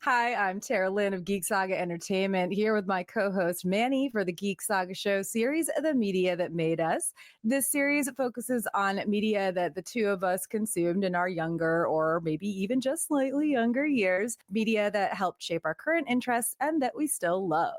Hi, I'm Tara Lynn of Geek Saga Entertainment, here with my co-host Manny for the Geek Saga Show series, The Media That Made Us. This series focuses on media that the two of us consumed in our younger or maybe even just slightly younger years, media that helped shape our current interests and that we still love.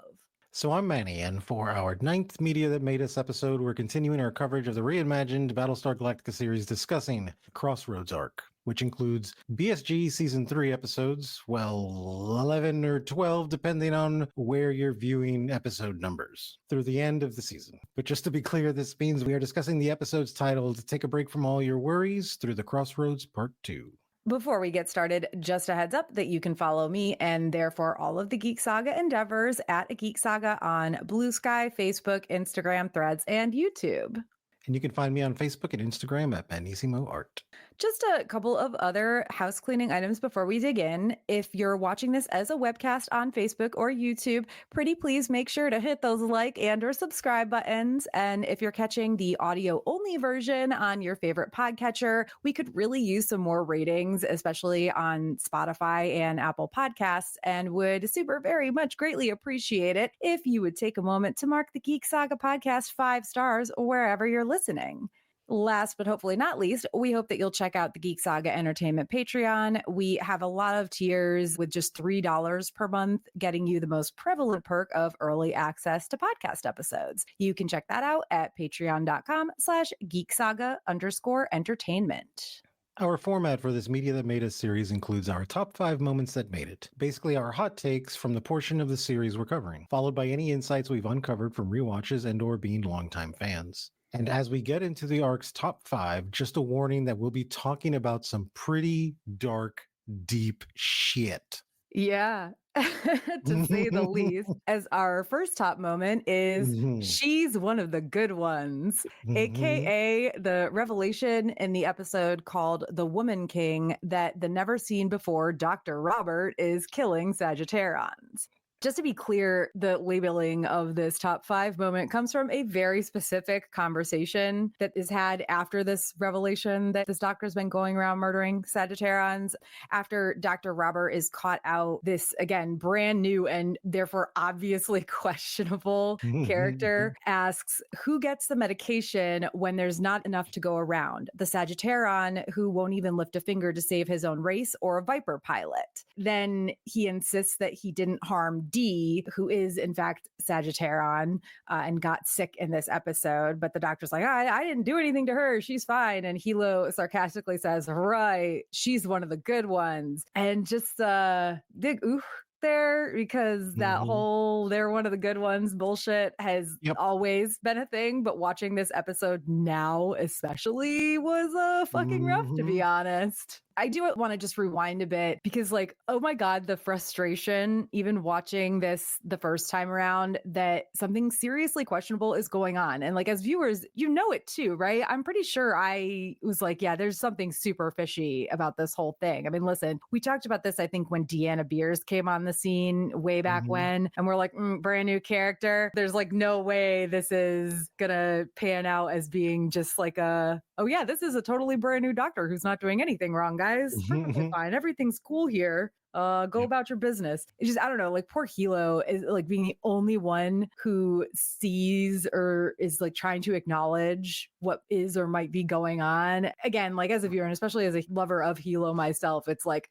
So I'm Manny, and for our 9th Media That Made Us episode, we're continuing our coverage of the reimagined Battlestar Galactica series discussing Crossroads Arc, which includes BSG Season 3 episodes, 11 or 12, depending on where you're viewing episode numbers, through the end of the season. But just to be clear, this means we are discussing the episodes titled Take a Break from All Your Worries through the Crossroads Part 2. Before we get started, just a heads up that you can follow me and therefore all of the Geek Saga endeavors at a Geek Saga on Blue Sky, Facebook, Instagram, Threads, and YouTube. And you can find me on Facebook and Instagram at Manissimo Art. Just a couple of other house cleaning items before we dig in. If you're watching this as a webcast on Facebook or YouTube, pretty please make sure to hit those like and or subscribe buttons. And if you're catching the audio only version on your favorite podcatcher, we could really use some more ratings, especially on Spotify and Apple Podcasts, and would super very much greatly appreciate it if you would take a moment to mark the Geek Saga Podcast 5 stars wherever you're listening. Last but hopefully not least, we hope that you'll check out the Geek Saga Entertainment Patreon. We have a lot of tiers with just $3 per month, getting you the most prevalent perk of early access to podcast episodes. You can check that out at patreon.com/geeksaga_entertainment. Our format for this Media That Made Us series includes our top 5 moments that made it. Basically, our hot takes from the portion of the series we're covering, followed by any insights we've uncovered from rewatches and or being longtime fans. And as we get into the arc's top 5, just a warning that we'll be talking about some pretty dark, deep shit. Yeah, to say the least. As our first top moment is she's one of the good ones, aka the revelation in the episode called The Woman King that the never seen before Dr. Robert is killing Sagittarians. Just to be clear, the labeling of this top 5 moment comes from a very specific conversation that is had after this revelation that this doctor's been going around murdering Sagittarians. After Dr. Robert is caught out, this, again, brand new and therefore obviously questionable character asks, who gets the medication when there's not enough to go around? The Sagittarian who won't even lift a finger to save his own race, or a Viper pilot? Then he insists that he didn't harm D, who is in fact Sagittarian and got sick in this episode. But the doctor's like, I didn't do anything to her. She's fine. And Hilo sarcastically says, right, she's one of the good ones. And just dig there, because that whole they're one of the good ones bullshit has always been a thing. But watching this episode now especially was fucking rough, to be honest. I do want to just rewind a bit because, like, oh my God, the frustration, even watching this the first time around, that something seriously questionable is going on. And like, as viewers, you know it too, right? I'm pretty sure I was like, yeah, there's something super fishy about this whole thing. I mean, listen, we talked about this, I think, when Deanna Beers came on the scene way back when, and we're like, brand new character. There's like no way this is gonna pan out as being just like a, oh yeah, this is a totally brand new doctor who's not doing anything wrong, guys. Perfectly fine. Everything's cool here. Go about your business. It's just, I don't know, like poor Hilo is like being the only one who sees or is like trying to acknowledge what is or might be going on. Again, like as a viewer, and especially as a lover of Hilo myself, it's like,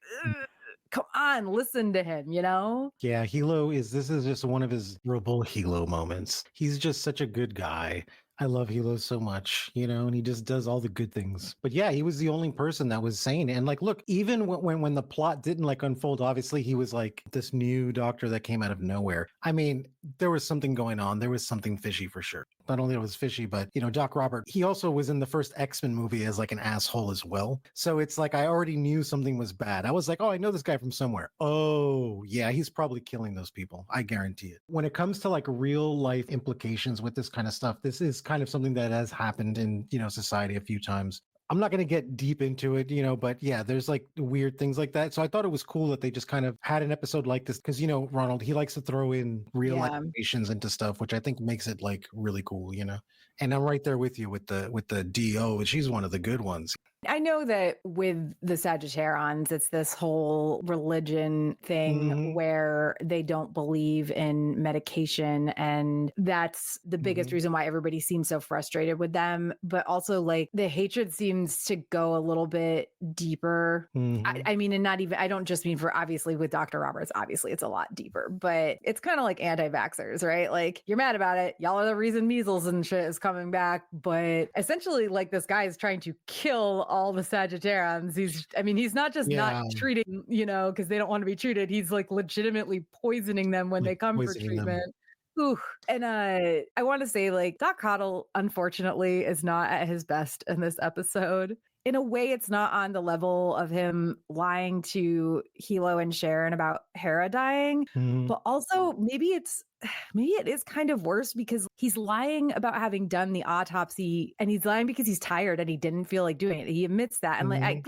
come on, listen to him, you know? Yeah, this is just one of his real Hilo moments. He's just such a good guy. I love Hilo so much, you know, and he just does all the good things. But yeah, he was the only person that was sane. And like, look, even when the plot didn't like unfold, obviously he was like this new doctor that came out of nowhere. I mean, there was something going on. There was something fishy for sure. Not only was fishy, but, you know, Doc Robert, he also was in the first X-Men movie as like an asshole as well. So it's like, I already knew something was bad. I was like, oh, I know this guy from somewhere. Oh yeah, he's probably killing those people. I guarantee it. When it comes to like real life implications with this kind of stuff, this is kind of something that has happened in, you know, society a few times. I'm not going to get deep into it, you know, but yeah, there's like weird things like that. So I thought it was cool that they just kind of had an episode like this because, you know, Ronald, he likes to throw in real animations into stuff, which I think makes it like really cool, you know. And I'm right there with you with the DO. She's one of the good ones. I know that with the Sagittarians, it's this whole religion thing where they don't believe in medication. And that's the biggest reason why everybody seems so frustrated with them. But also, like, the hatred seems to go a little bit deeper. I mean, and not even, I don't just mean for obviously with Dr. Roberts, obviously it's a lot deeper, but it's kind of like anti-vaxxers, right? Like, you're mad about it. Y'all are the reason measles and shit is coming back. But essentially, like, this guy is trying to kill all the Sagittarians. He's not just not treating, because they don't want to be treated. He's like legitimately poisoning them when they come for treatment. Ooh. And I want to say, like, Doc Cottle, unfortunately, is not at his best in this episode. In a way, it's not on the level of him lying to Hilo and Sharon about Hera dying, but also maybe it is kind of worse because he's lying about having done the autopsy, and he's lying because he's tired and he didn't feel like doing it. He admits that. And I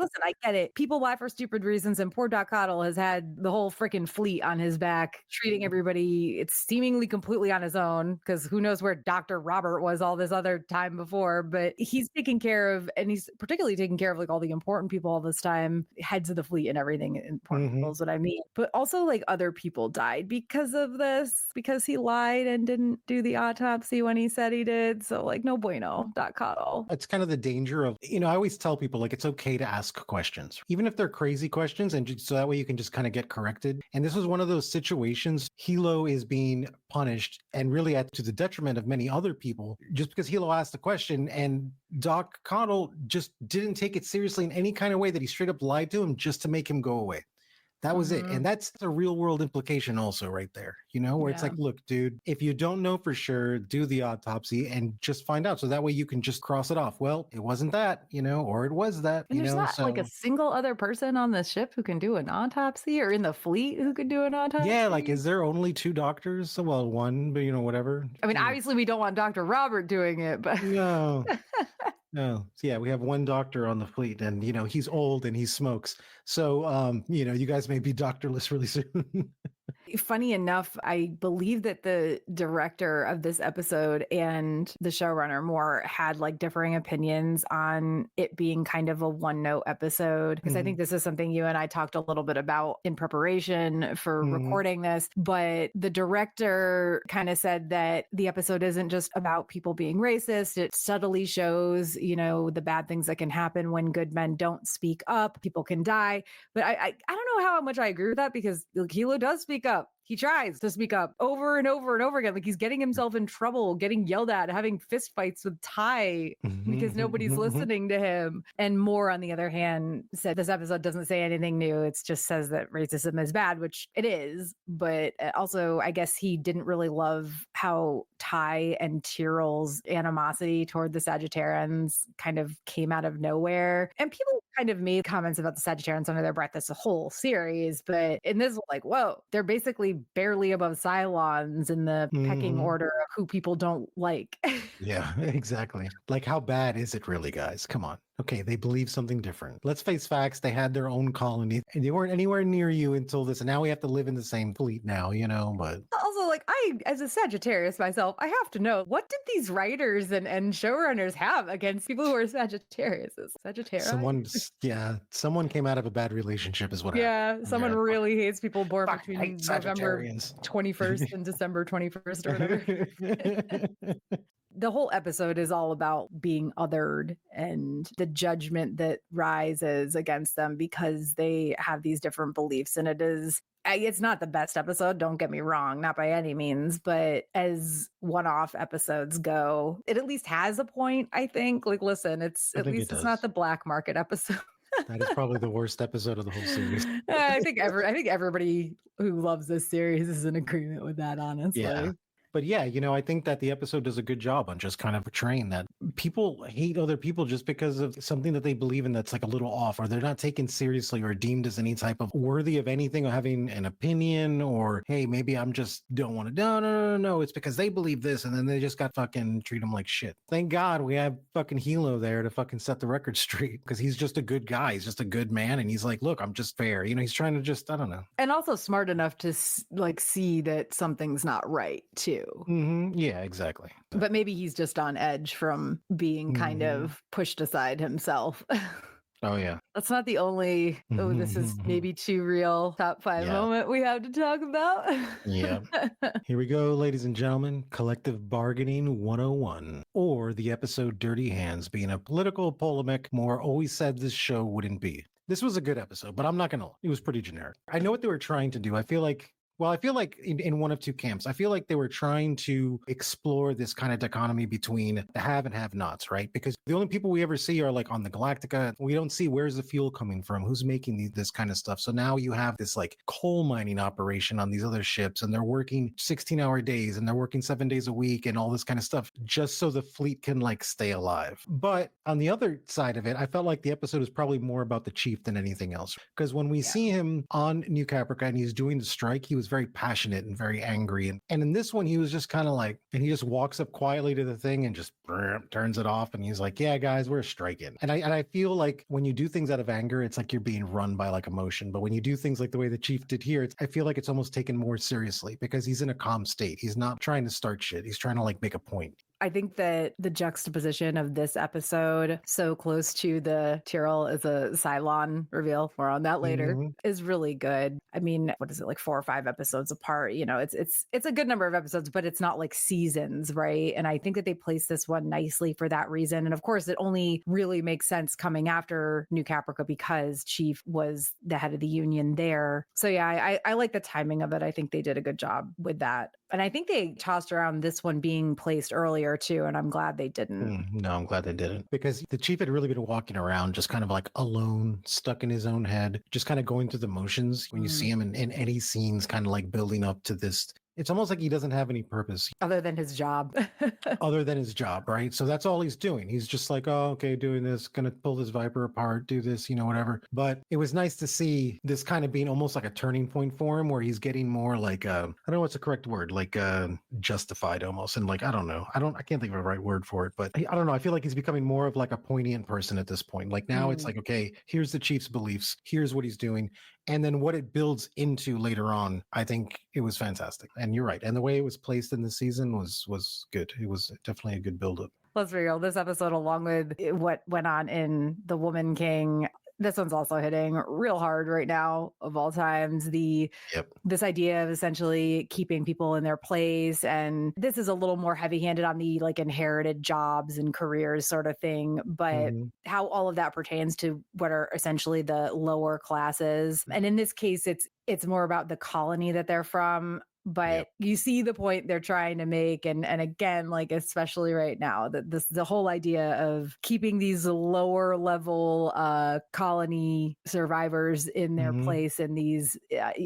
get it. People lie for stupid reasons, and poor Doc Cottle has had the whole freaking fleet on his back, treating everybody. It's seemingly completely on his own, because who knows where Dr. Robert was all this other time before, but he's taking care of, and he's particularly taking care of, like, all the important people all this time, heads of the fleet and everything. Important people is what I mean. But also, like, other people died because of this, because he lied and didn't do the autopsy when he said he did. So, like, no bueno, Doc Cottle. It's kind of the danger of, I always tell people, like, it's okay to ask questions, even if they're crazy questions, and so that way you can just kind of get corrected. And this was one of those situations. Hilo is being punished, and really to the detriment of many other people, just because Hilo asked the question, and Doc Cottle just didn't take it seriously in any kind of way, that he straight up lied to him just to make him go away. That was it. And that's a real world implication also right there, where it's like, look, dude, if you don't know for sure, do the autopsy and just find out. So that way you can just cross it off. Well, it wasn't that, or it was that, and there's not like a single other person on the ship who can do an autopsy, or in the fleet who could do an autopsy. Yeah. Like, is there only 2 doctors? Well, one, but whatever. I mean, obviously we don't want Dr. Robert doing it, but no. No. So yeah, we have one doctor on the fleet, and he's old and he smokes. So you guys may be doctorless really soon. Funny enough, I believe that the director of this episode and the showrunner Moore had like differing opinions on it being kind of a one-note episode, because I think this is something you and I talked a little bit about in preparation for recording this. But the director kind of said that the episode isn't just about people being racist. It subtly shows, the bad things that can happen when good men don't speak up. People can die. But I don't know how much I agree with that, because Hilo does speak up. He tries to speak up over and over and over again. Like, he's getting himself in trouble, getting yelled at, having fist fights with Ty because nobody's listening to him. And Moore, on the other hand, said this episode doesn't say anything new. It just says that racism is bad, which it is. But also, I guess he didn't really love how Ty and Tyrell's animosity toward the Sagittarians kind of came out of nowhere. And people kind of made comments about the Sagittarians under their breath this whole series, but in this, like, whoa, they're basically barely above Cylons in the pecking order of who people don't like. Yeah, exactly. Like, how bad is it really, guys? Come on. Okay, they believe something different. Let's face facts. They had their own colony, and they weren't anywhere near you until this. And now we have to live in the same fleet now, but also, like, I, as a Sagittarius myself, I have to know, what did these writers and showrunners have against people who are Sagittarius? Someone came out of a bad relationship is what happened. Yeah, someone really hates people born between November 21st and December 21st or whatever. The whole episode is all about being othered and the judgment that rises against them because they have these different beliefs. And it's not the best episode, don't get me wrong, not by any means, but as one-off episodes go, it at least has a point, I think. Like, listen, it's not the black market episode. That is probably the worst episode of the whole series. I think everybody who loves this series is in agreement with that, honestly. Yeah. But yeah, I think that the episode does a good job on just kind of portraying that people hate other people just because of something that they believe in that's like a little off, or they're not taken seriously or deemed as any type of worthy of anything or having an opinion, or, hey, maybe I'm just don't want to. No. It's because they believe this, and then they just got fucking treat them like shit. Thank God we have fucking Hilo there to fucking set the record straight, because he's just a good guy. He's just a good man. And he's like, look, I'm just fair. He's trying to just, I don't know. And also smart enough to like see that something's not right too. Yeah, exactly. But maybe he's just on edge from being kind of pushed aside himself. Oh yeah. That's not the only, oh, this is maybe too real top 5 Yeah. moment we have to talk about. Yeah. Here we go, ladies and gentlemen. Collective Bargaining 101, or the episode Dirty Hands, being a political polemic Moore always said this show wouldn't be. This was a good episode, but I'm not going to. It was pretty generic. I know what they were trying to do. I feel like in one of two camps. I feel like they were trying to explore this kind of dichotomy between the have and have nots, right? Because the only people we ever see are like on the Galactica. We don't see where's the fuel coming from, who's making this kind of stuff. So now you have this like coal mining operation on these other ships, and they're working 16-hour days and they're working 7 days a week and all this kind of stuff just so the fleet can like stay alive. But on the other side of it, I felt like the episode is probably more about the chief than anything else. Because when we see him on New Caprica and he's doing the strike, he was very passionate and very angry. And in this one, he was just kind of like, and he just walks up quietly to the thing and just turns it off. And he's like, yeah, guys, we're striking. And I feel like when you do things out of anger, it's like you're being run by like emotion. But when you do things like the way the chief did here, I feel like it's almost taken more seriously because he's in a calm state. He's not trying to start shit. He's trying to like make a point. I think that the juxtaposition of this episode, so close to the Tyrell is a Cylon reveal, more on that later, is really good. I mean, what is it, like 4 or 5 episodes apart? You know, it's a good number of episodes, but it's not like seasons, right? And I think that they placed this one nicely for that reason. And of course, it only really makes sense coming after New Caprica because Chief was the head of the Union there. So yeah, I like the timing of it. I think they did a good job with that. And I think they tossed around this one being placed earlier too, and I'm glad they didn't. No, I'm glad they didn't. Because the chief had really been walking around just kind of like alone, stuck in his own head, just kind of going through the motions. When you see him in any scenes kind of like building up to this, it's almost like he doesn't have any purpose. Other than his job. Other than his job, right? So that's all he's doing. He's just like, oh, okay, doing this, gonna pull this Viper apart, do this, whatever. But it was nice to see this kind of being almost like a turning point for him where he's getting more like, I don't know what's the correct word, like justified almost. And like, I don't know. I can't think of a right word for it, but I don't know. I feel like he's becoming more of like a poignant person at this point. Like now it's like, okay, here's the chief's beliefs. Here's what he's doing. And then what it builds into later on, I think it was fantastic. And you're right. And the way it was placed in the season was good. It was definitely a good buildup. Let's be real. This episode, along with what went on in The Woman King, this one's also hitting real hard right now of all times. This idea of essentially keeping people in their place. And this is a little more heavy-handed on the like inherited jobs and careers sort of thing. But how all of that pertains to what are essentially the lower classes. And in this case, it's more about the colony that they're from. But you see the point they're trying to make. And again, like, especially right now, that the whole idea of keeping these lower level colony survivors in their place in these,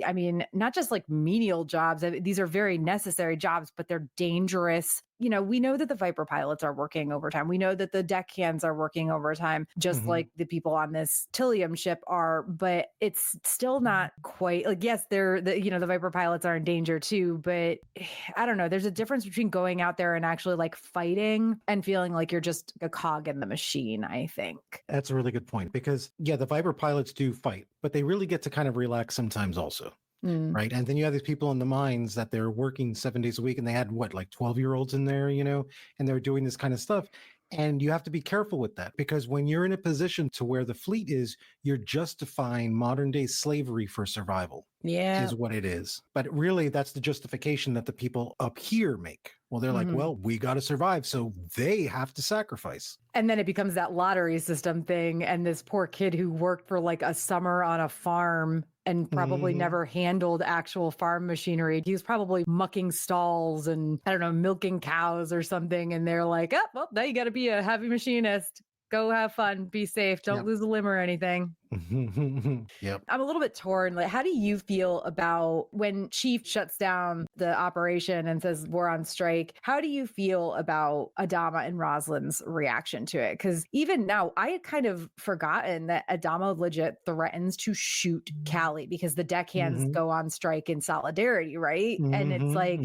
I mean, not just like menial jobs. These are very necessary jobs, but they're dangerous. We know that the Viper pilots are working overtime. We know that the deckhands are working overtime, just like the people on this Tillium ship are, but it's still not quite like, yes, the Viper pilots are in danger too, but I don't know. There's a difference between going out there and actually like fighting and feeling like you're just a cog in the machine, I think. That's a really good point because the Viper pilots do fight, but they really get to kind of relax sometimes also. Right. And then you have these people in the mines that they're working 7 days a week and they had like 12-year-olds in there, and they're doing this kind of stuff. And you have to be careful with that because when you're in a position to where the fleet is, you're justifying modern day slavery for survival. Yeah. Is what it is. But really, that's the justification that the people up here make. Well, they're like, well, we got to survive. So they have to sacrifice. And then it becomes that lottery system thing. And this poor kid who worked for like a summer on a farm and probably never handled actual farm machinery. He was probably mucking stalls and, I don't know, milking cows or something. And they're like, oh, well, now you got to be a heavy machinist. Go have fun. Be safe. Don't lose a limb or anything. Yep. I'm a little bit torn. Like, how do you feel about when Chief shuts down the operation and says we're on strike? How do you feel about Adama and Rosalind's reaction to it? Because even now, I had kind of forgotten that Adama legit threatens to shoot Callie because the deckhands go on strike in solidarity, right? And it's like,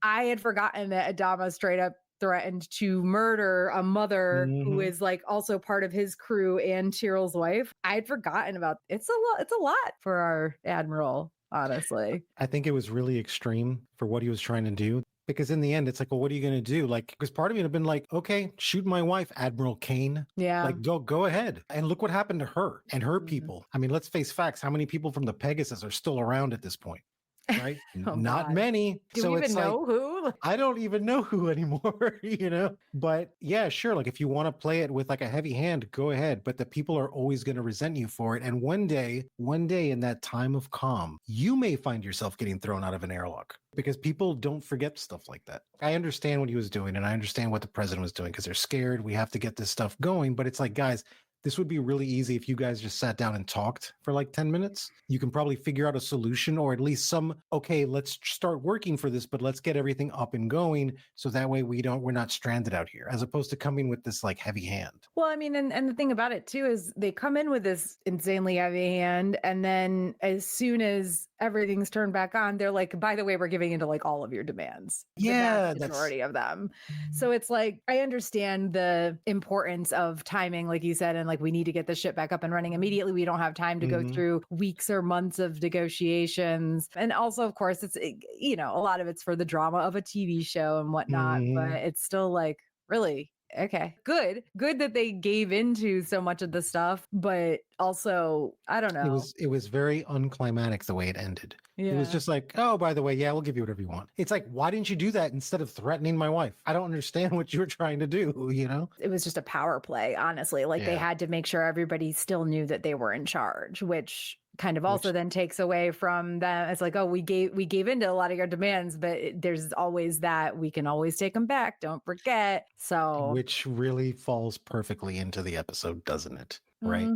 I had forgotten that Adama straight up threatened to murder a mother who is like also part of his crew and Tyrell's wife. I had forgotten about it's a lot for our admiral, honestly. I think it was really extreme for what he was trying to do. because in the end, it's like, well, what are you going to do? Like, because part of me would have been like, okay, shoot my wife, Admiral Kane. Yeah. Like, go ahead. And look what happened to her and her people. I mean, let's face facts. How many people from the Pegasus are still around at this point? Right? Oh, Not God. many. Do So we even it's know like, who? I don't even know who anymore, you know? But yeah, sure. Like if you want to play it with like a heavy hand, go ahead. But the people are always going to resent you for it. And one day in that time of calm, you may find yourself getting thrown out of an airlock because people don't forget stuff like that. I understand what he was doing and I understand what the president was doing because they're scared. We have to get this stuff going. But it's like, guys, this would be really easy if you guys just sat down and talked for like 10 minutes. You can probably figure out a solution or at least some, okay, let's start working for this, but let's get everything up and going. So that way we're not stranded out here as opposed to coming with this like heavy hand. Well, I mean, and the thing about it too is they come in with this insanely heavy hand. And then as soon as everything's turned back on, they're like, by the way, we're giving into like all of your demands. Yeah, the vast majority of them. So it's like, I understand the importance of timing, like you said, and like we need to get the ship back up and running immediately. We don't have time to go through weeks or months of negotiations. And also, of course, it's, you know, a lot of it's for the drama of a TV show and whatnot, but it's still like, really? Okay, good that they gave into so much of the stuff, but also, I don't know. It was very unclimactic the way it ended. It was just like, oh, by the way, yeah, we'll give you whatever you want. It's like, why didn't you do that instead of threatening my wife? I don't understand what you were trying to do, you know? It was just a power play, honestly. Like they had to make sure everybody still knew that they were in charge, which kind of also then takes away from them. It's like, oh, we gave into a lot of your demands, but there's always that we can always take them back. Don't forget. So, which really falls perfectly into the episode, doesn't it? Right?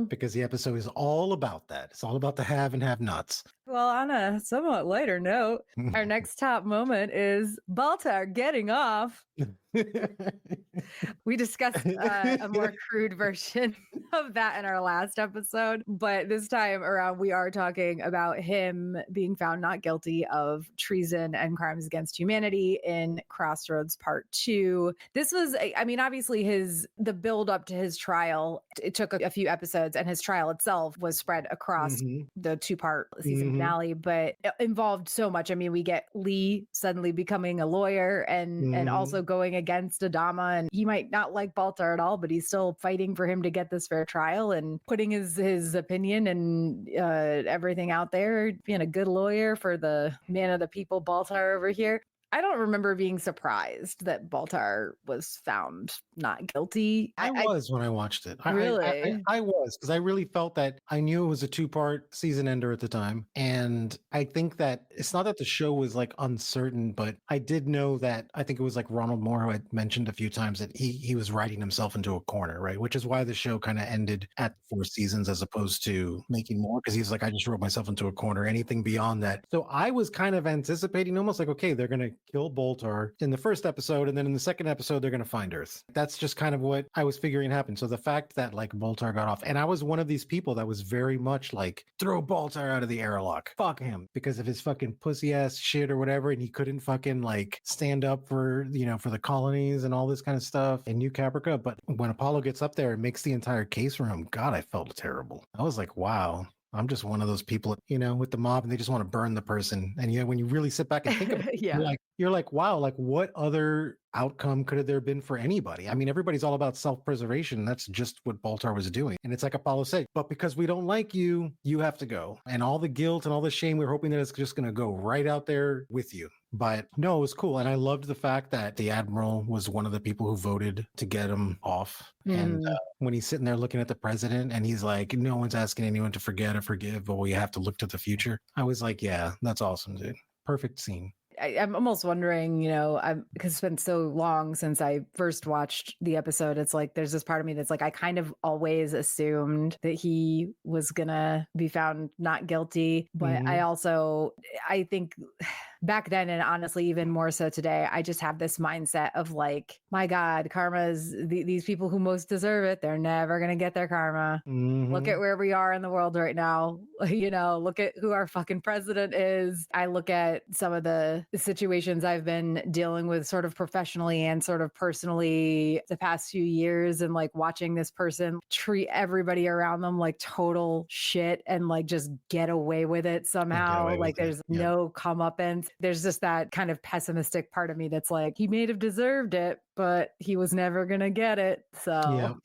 Because the episode is all about that. It's all about the have and have nots. Well, on a somewhat lighter note, our next top moment is Baltar getting off. We discussed a more crude version of that in our last episode, but this time around we are talking about him being found not guilty of treason and crimes against humanity in Crossroads Part 2. This was, I mean, obviously the build up to his trial, it took a few episodes, and his trial itself was spread across the 2-part season finale, but it involved so much. I mean, we get Lee suddenly becoming a lawyer and also going against Adama, and he might not like Baltar at all, but he's still fighting for him to get this fair trial and putting his opinion and everything out there, being a good lawyer for the man of the people, Baltar over here. I don't remember being surprised that Baltar was found not guilty. I was when I watched it. Really? I was, because I really felt that I knew it was a 2-part season ender at the time. And I think that it's not that the show was like uncertain, but I did know that I think it was like Ronald Moore who had mentioned a few times that he was writing himself into a corner, right? Which is why the show kind of ended at 4 seasons as opposed to making more, because he's like, I just wrote myself into a corner. Anything beyond that. So I was kind of anticipating almost like, okay, they're going to kill Baltar in the first episode, and then in the second episode they're going to find Earth. That's just kind of what I was figuring happened. So the fact that like Baltar got off, and I was one of these people that was very much like, throw Baltar out of the airlock, fuck him, because of his fucking pussy ass shit or whatever, and he couldn't fucking like stand up for, you know, for the colonies and all this kind of stuff in New Caprica. But when Apollo gets up there and makes the entire case for him, God, I felt terrible. I was like, wow, I'm just one of those people, you know, with the mob, and they just want to burn the person. And yeah, when you really sit back and think about it, you're like, wow, like what other outcome could have there been for anybody? I mean, everybody's all about self-preservation. That's just what Baltar was doing. And it's like Apollo said, but because we don't like you, you have to go. And all the guilt and all the shame, we're hoping that it's just going to go right out there with you. But no, it was cool. And I loved the fact that the Admiral was one of the people who voted to get him off. And when he's sitting there looking at the president and he's like, no one's asking anyone to forget or forgive, but we have to look to the future. I was like, yeah, that's awesome, dude. Perfect scene. I'm almost wondering, you know, because it's been so long since I first watched the episode. It's like there's this part of me that's like, I kind of always assumed that he was gonna be found not guilty. But I think back then, and honestly, even more so today, I just have this mindset of like, my God, karma's these people who most deserve it. They're never gonna get their karma. Look at where we are in the world right now. You know, look at who our fucking president is. I look at some of the situations I've been dealing with sort of professionally and sort of personally the past few years, and like watching this person treat everybody around them like total shit and like just get away with it somehow. Like there's no comeuppance. there's just that kind of pessimistic part of me that's like, he may have deserved it, but he was never going to get it. So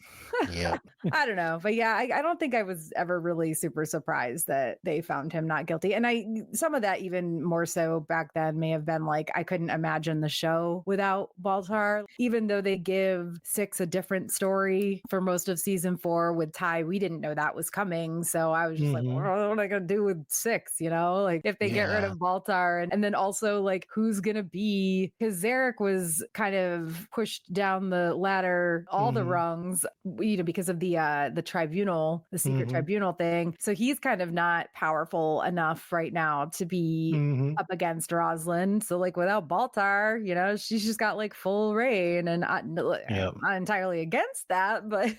Yeah. I don't know. But yeah, I don't think I was ever really super surprised that they found him not guilty. And some of that, even more so back then, may have been like, I couldn't imagine the show without Baltar. Even though they give Six a different story for most of season 4 with Ty, we didn't know that was coming. So I was just like, what am I going to do with Six? You know, like if they get rid of Baltar, and then also like who's going to be, because Zarek was kind of pushed down the ladder, all the rungs, you know, because of the tribunal, the secret tribunal thing. So he's kind of not powerful enough right now to be up against Rosalind. So like without Baltar, you know, she's just got like full reign, and I'm not entirely against that, but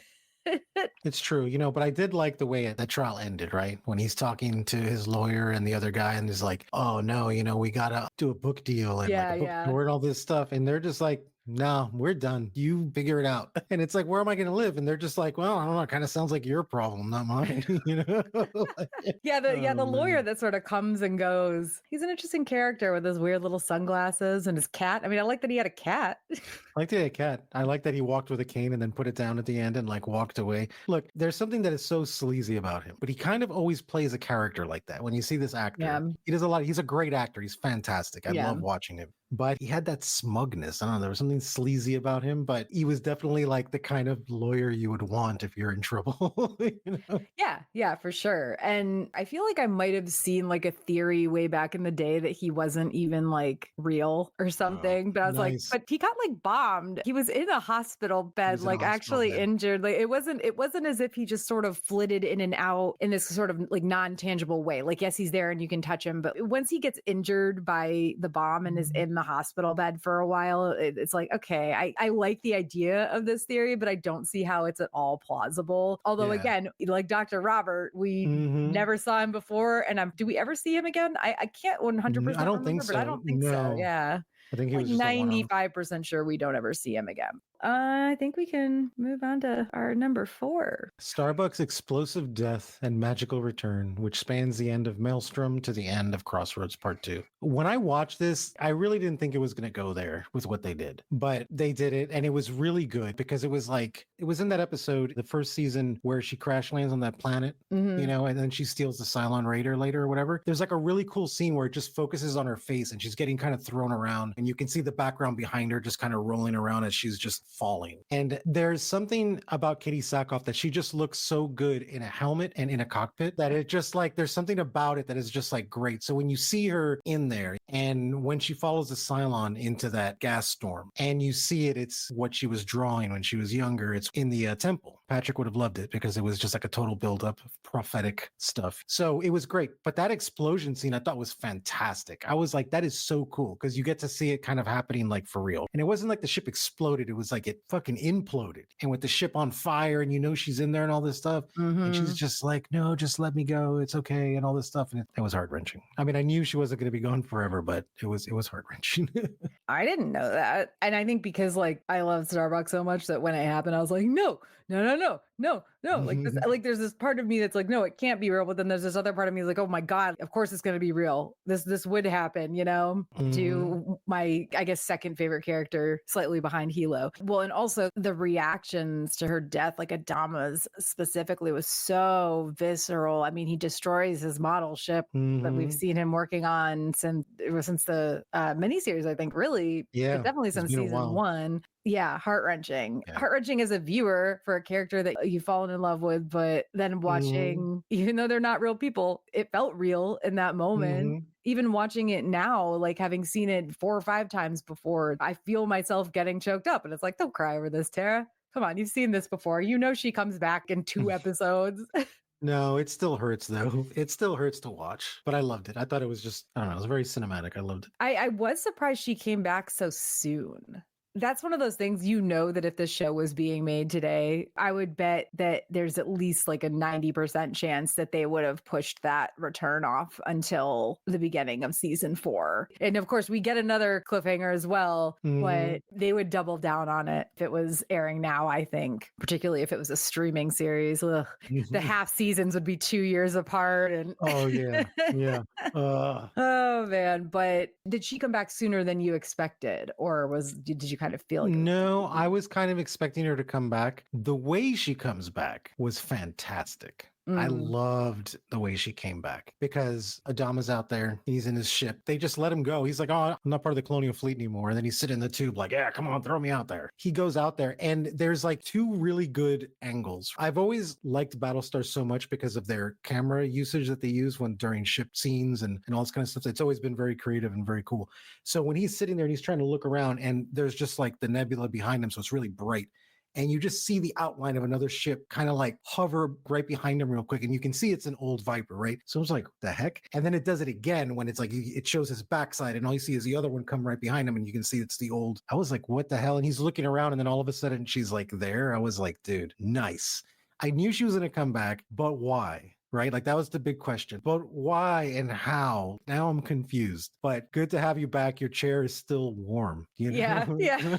it's true, you know, but I did like the way the trial ended, right? When he's talking to his lawyer and the other guy, and he's like, oh no, you know, we gotta do a book deal and like a book tour and all this stuff. And they're just like, no, we're done. You figure it out. And it's like, where am I going to live? And they're just like, well, I don't know. It kind of sounds like your problem, not mine. You know? The lawyer that sort of comes and goes. He's an interesting character with his weird little sunglasses and his cat. I mean, I like that he had a cat. I like that he had a cat. I like that he walked with a cane and then put it down at the end and like walked away. Look, there's something that is so sleazy about him, but he kind of always plays a character like that. When you see this actor, he does a lot. He's a great actor. He's fantastic. I love watching him. But he had that smugness. I don't know. There was something sleazy about him, but he was definitely like the kind of lawyer you would want if you're in trouble. You know? Yeah, for sure. And I feel like I might have seen like a theory way back in the day that he wasn't even like real or something. But I was like, but he got like bombed. He was in a hospital bed, like actually injured. Like it wasn't as if he just sort of flitted in and out in this sort of like non-tangible way. Like, yes, he's there and you can touch him, but once he gets injured by the bomb and is in the hospital bed for a while, it's like, okay, I like the idea of this theory, but I don't see how it's at all plausible. Although again, like Dr. Robert, we never saw him before. And do we ever see him again? I can't 100% I don't remember, think so. but I don't think so. Yeah. I think he was like just 95% sure we don't ever see him again. I think we can move on to our number 4. Starbuck's explosive death and magical return, which spans the end of Maelstrom to the end of Crossroads Part 2. When I watched this, I really didn't think it was going to go there with what they did, but they did it, and it was really good because it was in that episode, the first season, where she crash lands on that planet, you know, and then she steals the Cylon Raider later or whatever. There's like a really cool scene where it just focuses on her face and she's getting kind of thrown around, and you can see the background behind her just kind of rolling around as she's just falling. And there's something about Katie Sackhoff that she just looks so good in a helmet and in a cockpit that it just like, there's something about it that is just like great. So when you see her in there and when she follows the Cylon into that gas storm and you see it, it's what she was drawing when she was younger. It's in the temple. Patrick would have loved it because it was just like a total buildup of prophetic stuff. So it was great. But that explosion scene I thought was fantastic. I was like, that is so cool because you get to see it kind of happening like for real. And it wasn't like the ship exploded. It was like it fucking imploded. And with the ship on fire and you know she's in there and all this stuff. And she's just like, no, just let me go. It's okay. And all this stuff. And it was heart-wrenching. I mean, I knew she wasn't going to be gone forever, but it was heart-wrenching. I didn't know that. And I think because like I love Starbucks so much that when it happened, I was like, no. Like there's this part of me that's like, no, it can't be real. But then there's this other part of me that's like, oh my God, of course it's going to be real. This would happen, you know, to my, I guess, second favorite character, slightly behind Hilo. Well, and also the reactions to her death, like Adama's specifically, was so visceral. I mean, he destroys his model ship that we've seen him working on since the miniseries, I think, really. Yeah. Definitely since season 1. Yeah, heart-wrenching. Yeah. Heart-wrenching as a viewer for a character that you've fallen in love with, but then watching, even though they're not real people, it felt real in that moment. Even watching it now, like having seen it 4 or 5 times before, I feel myself getting choked up. And it's like, don't cry over this, Tara. Come on, you've seen this before. You know she comes back in 2 episodes. No, it still hurts though. It still hurts to watch, but I loved it. I thought it was just, I don't know, it was very cinematic. I loved it. I was surprised she came back so soon. That's one of those things, you know, that if the show was being made today, I would bet that there's at least like a 90% chance that they would have pushed that return off until the beginning of season 4. And of course, we get another cliffhanger as well, but they would double down on it if it was airing now, I think, particularly if it was a streaming series. Ugh. The half seasons would be 2 years apart. And oh, yeah. Yeah. oh, man. But did she come back sooner than you expected? Or did you kind of feel like No, I was kind of expecting her to come back. The way she comes back was fantastic. I loved the way she came back because Adama's out there. He's in his ship. They just let him go. He's like, oh, I'm not part of the colonial fleet anymore. And then he's sitting in the tube like, yeah, come on, throw me out there. He goes out there and there's like 2 really good angles. I've always liked Battlestar so much because of their camera usage that they use during ship scenes and all this kind of stuff. It's always been very creative and very cool. So when he's sitting there and he's trying to look around and there's just like the nebula behind him. So it's really bright. And you just see the outline of another ship kind of like hover right behind him real quick. And you can see it's an old Viper, right? So it's like, the heck? And then it does it again when it's like, it shows his backside and all you see is the other one come right behind him and you can see it's the old. I was like, what the hell? And he's looking around and then all of a sudden she's like there. I was like, dude, nice. I knew she was going to come back, but why? Right? Like that was the big question. But why and how? Now I'm confused. But good to have you back. Your chair is still warm. You know? Yeah.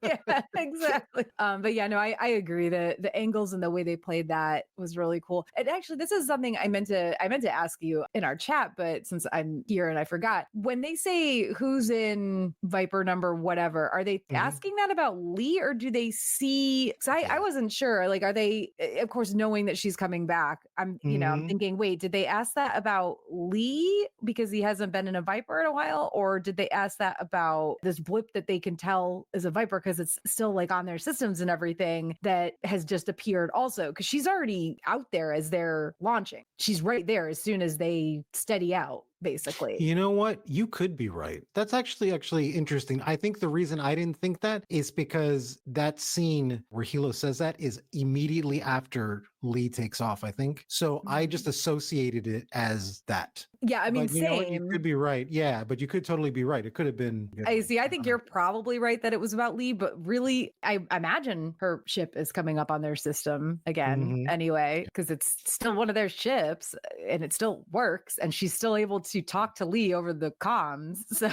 Yeah, exactly. But yeah, no, I agree that the angles and the way they played that was really cool. And actually, this is something I meant to ask you in our chat, but since I'm here and I forgot, when they say who's in Viper number whatever, are they asking that about Lee or do they see? Because I wasn't sure. Like, are they, of course, knowing that she's coming back? I'm thinking, wait, did they ask that about Lee because he hasn't been in a Viper in a while? Or did they ask that about this blip that they can tell is a Viper because it's still like on their systems and everything that has just appeared also? Because she's already out there as they're launching. She's right there as soon as they steady out. Basically. You know what? You could be right. That's actually interesting. I think the reason I didn't think that is because that scene where Hilo says that is immediately after Lee takes off, I think. So I just associated it as that. Yeah, I mean, but, you could be right. Yeah, but you could totally be right. It could have been. I see. I think you're probably right that it was about Lee, but really, I imagine her ship is coming up on their system again anyway, because it's still one of their ships and it still works and she's still able to talk to Lee over the comms. So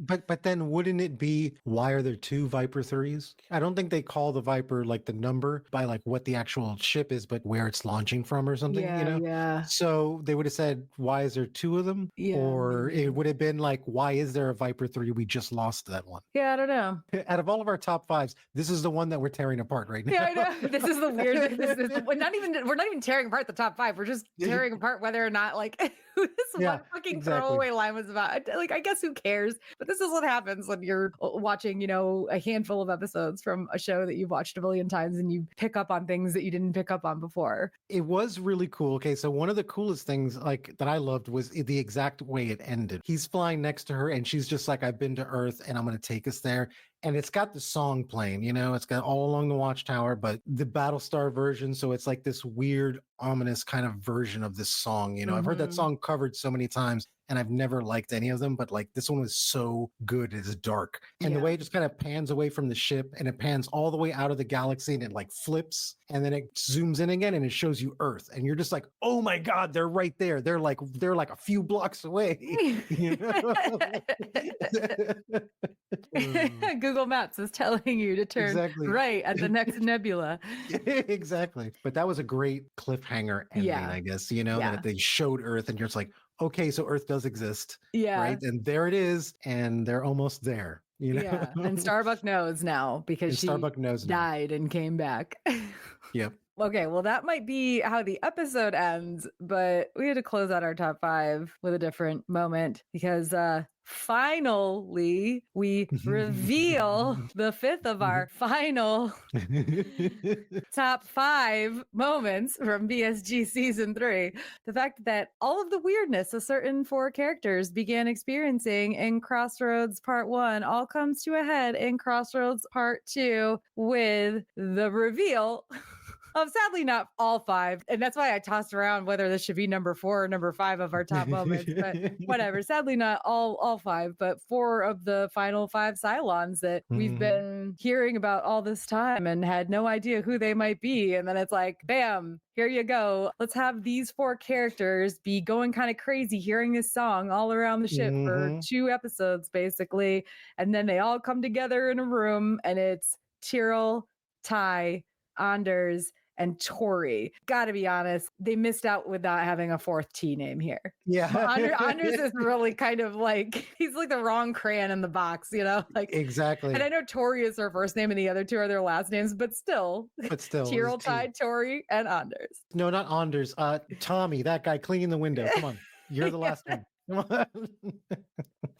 but then wouldn't it be, why are there 2 Viper 3s? I don't think they call the Viper like the number by like what the actual ship is, but where it's launching from or something, Yeah. So they would have said, why is there 2 of them? Yeah. Or it would have been like, why is there a Viper 3? We just lost that one. Yeah, I don't know. Out of all of our top 5s, this is the one that we're tearing apart right now. Yeah, I know. This is the weird. We're not even tearing apart the top 5. We're just tearing apart whether or not like this one fucking throwaway line was about. Like, I guess who cares? But this is what happens when you're watching, a handful of episodes from a show that you've watched a million times and you pick up on things that you didn't pick up on before. It was really cool. Okay, so one of the coolest things like that I loved was the exact way it ended. He's flying next to her and she's just like, I've been to Earth and I'm going to take us there. And it's got the song playing, it's got All Along the Watchtower, but the Battlestar version. So it's like this weird, ominous kind of version of this song. I've heard that song covered so many times and I've never liked any of them, but like this one was so good. It's dark. And the way it just kind of pans away from the ship and it pans all the way out of the galaxy and it like flips and then it zooms in again and it shows you Earth. And you're just like, oh my God, they're right there. They're like a few blocks away. Google Maps is telling you to turn right at the next nebula. Exactly. But that was a great cliffhanger ending, I guess, that they showed Earth and you're just like, okay, so Earth does exist. Yeah. Right. And there it is. And they're almost there. Yeah. And Starbuck knows now because she died and came back. Yep. Okay, well, that might be how the episode ends, but we had to close out our top 5 with a different moment because finally we reveal the 5th of our final top 5 moments from BSG season 3. The fact that all of the weirdness a certain 4 characters began experiencing in Crossroads Part 1 all comes to a head in Crossroads Part 2 with the reveal Sadly, not all 5. And that's why I tossed around whether this should be number 4 or number 5 of our top moments. But whatever. Sadly, not all 5, but 4 of the final 5 Cylons that we've been hearing about all this time and had no idea who they might be. And then it's like, bam, here you go. Let's have these 4 characters be going kind of crazy hearing this song all around the ship for 2 episodes, basically. And then they all come together in a room, and it's Tyrell, Ty, Anders, and Tori. Gotta be honest, they missed out with not having a 4th T name here. Yeah. Anders is really kind of like, he's like the wrong crayon in the box, you know? Like, exactly. And I know Tori is her first name and the other 2 are their last names, but still. Tyrell, Ty, Tori, and Anders. No, not Anders. Tommy, that guy cleaning the window. Come on. You're the last one. Come on.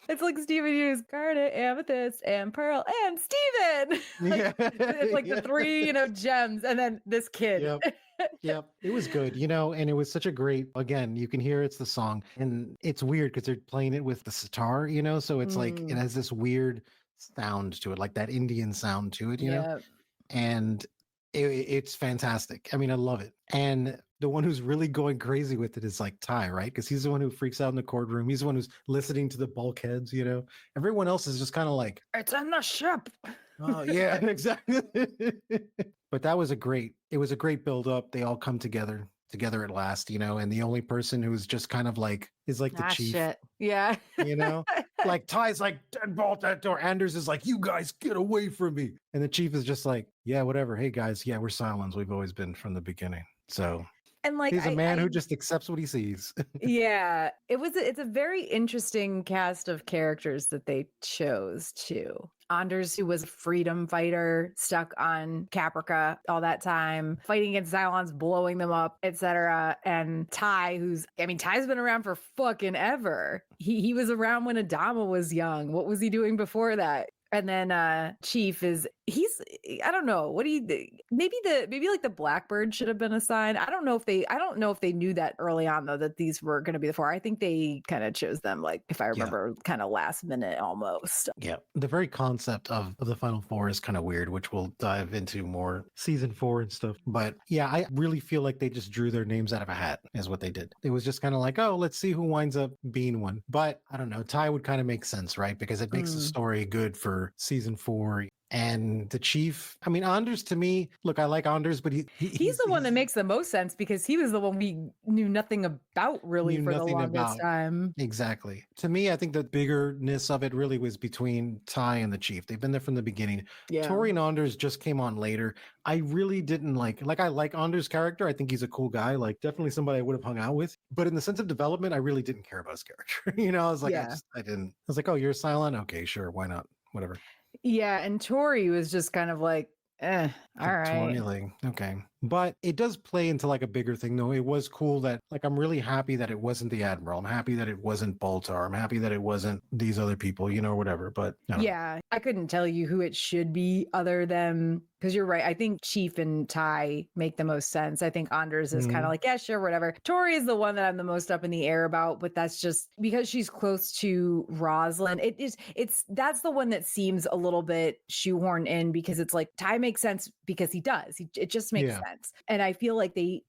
It's like Steven Hughes, Garnet, Amethyst, and Pearl, and Steven. Like, it's like the 3, gems, and then this kid. Yep. Yep. It was good, and it was such a great, again, you can hear it's the song, and it's weird because they're playing it with the sitar, so it's like, it has this weird sound to it, like that Indian sound to it, know? And it's fantastic. I mean, I love it. And the one who's really going crazy with it is like Ty, right? Because he's the one who freaks out in the courtroom. He's the one who's listening to the bulkheads, Everyone else is just kind of like, it's in the ship. Oh, yeah, exactly. But it was a great build up. They all come together at last, and the only person who's just kind of like, is like the chief. Shit. Yeah. Like Ty's like, deadbolt that door. Anders is like, you guys get away from me. And the chief is just like, yeah, whatever. Hey guys, yeah, we're Cylons. We've always been from the beginning. So and like he's a man who just accepts what he sees. Yeah. It's a very interesting cast of characters that they chose too. Anders, who was a freedom fighter, stuck on Caprica all that time, fighting against Cylons, blowing them up, etc. And Ty, Ty's been around for fucking ever. He was around when Adama was young. What was he doing before that? And then Chief I don't know. What do you think? Maybe like the Blackbird should have been assigned. I don't know if they knew that early on though, that these were going to be the 4. I think they kind of chose them, like, if I remember, kind of last minute almost. Yeah. The very concept of the final 4 is kind of weird, which we'll dive into more season 4 and stuff. But yeah, I really feel like they just drew their names out of a hat is what they did. It was just kind of like, oh, let's see who winds up being one. But I don't know. Ty would kind of make sense, right? Because it makes the story good for season 4. And the chief, Anders, to me, look, I like Anders, but he's the one that makes the most sense because he was the one we knew nothing about really for the longest time. Exactly. To me, I think the biggerness of it really was between Ty and the chief. They've been there from the beginning. Yeah. Tori and Anders just came on later. I really didn't I like Anders' character. I think he's a cool guy, like definitely somebody I would have hung out with. But in the sense of development, I really didn't care about his character. I was like, I didn't. I was like, oh, you're a Cylon? Okay, sure. Why not? Whatever. Yeah, and Tori was just kind of like, all right. Totally. Okay. But it does play into like a bigger thing, though. It was cool that, like, I'm really happy that it wasn't the Admiral. I'm happy that it wasn't Baltar. I'm happy that it wasn't these other people, or whatever. But I couldn't tell you who it should be other than, because you're right. I think Chief and Ty make the most sense. I think Anders is kind of like, yeah, sure, whatever. Tori is the one that I'm the most up in the air about, but that's just because she's close to Roslin. That's the one that seems a little bit shoehorned in because it's like Ty makes sense because he does. It just makes sense. And I feel like they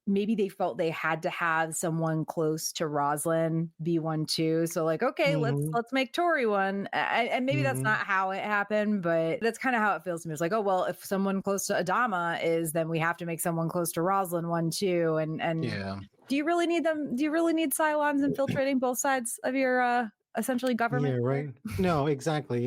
felt they had to have someone close to Roslin be one too. So like, okay, let's make Tori one. And maybe that's not how it happened, but that's kind of how it feels to me. It's like, oh, well, if someone close to Adama is, then we have to make someone close to Roslin one too. And do you really need them? Do you really need Cylons infiltrating both sides of your essentially government? Yeah, right. No, exactly.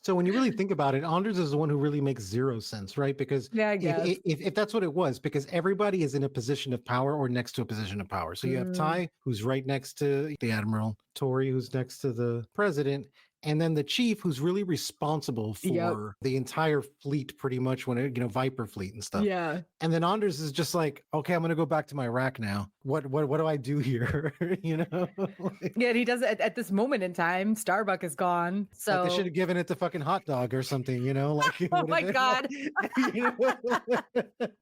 So when you really think about it, Anders is the one who really makes zero sense, right? Because if that's what it was, because everybody is in a position of power or next to a position of power. So you have Ty, who's right next to the Admiral, Tori, who's next to the President, and then the chief, who's really responsible for the entire fleet, pretty much, when Viper fleet and stuff. Yeah. And then Anders is just like, okay, I'm going to go back to my rack now. What do I do here? Yeah, he does it at this moment in time. Starbuck is gone. So they should have given it to fucking hot dog or something, Like, oh my God. That